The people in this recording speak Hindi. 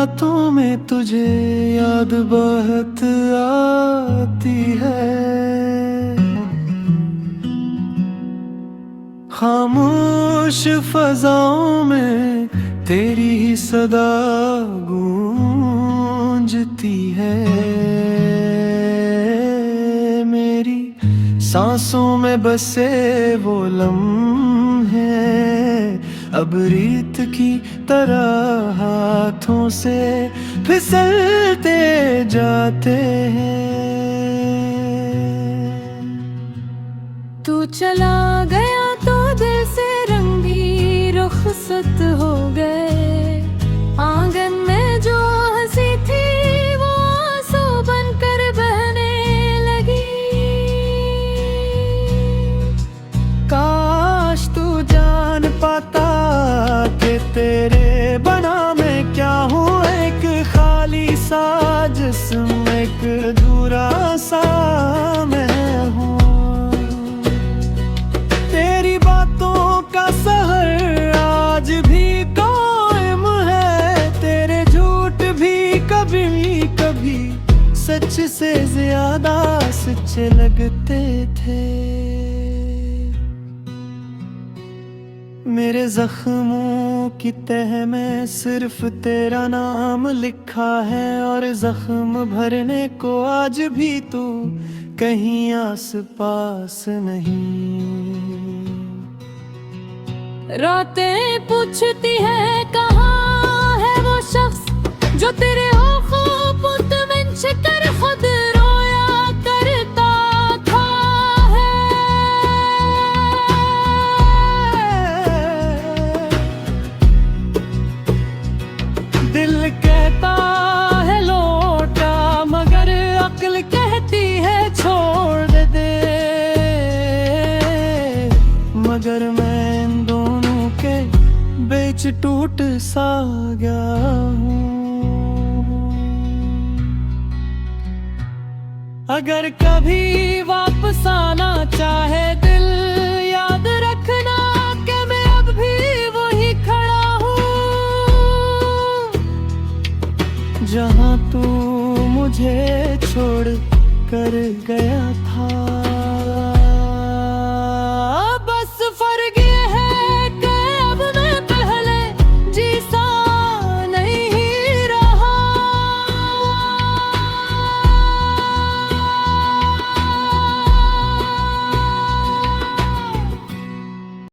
रातों में तुझे याद बहुत आती है, खामोश फजाओं में तेरी ही सदा गूंजती है। मेरी सांसों में बसे वो लम्हे अब रीत की तरह हाथों से फिसलते जाते हैं। तू चला गया तो दिल से रंगी रुखसत हो गए, आंगन में जो हंसी थी वो आंसू बनकर बहने लगी। काश तू जान पाता कि तेरे बना मैं क्या हूँ, एक खाली सा जिस्म, एक अधूरा सा मैं हूँ। तेरी बातों का सहर आज भी कायम है, तेरे झूठ भी कभी कभी सच से ज्यादा सच्चे लगते थे। मेरे जख्मों की तह में सिर्फ तेरा नाम लिखा है, और जख्म भरने को आज भी तू कहीं आस पास नहीं। रातें पूछती है कहाँ है वो शख्स जो तेरे औखों पुत मंच कर खुद रोया करता था है। दिल कहता है लौटा, मगर अक्ल कहती है छोड़ दे। मगर मैं इन दोनों के बीच टूट सा गया हूँ। अगर कभी वापस आना चाहे दिल, याद रखना कि मैं अब भी वही खड़ा हूँ जहाँ तू मुझे छोड़ कर गया था।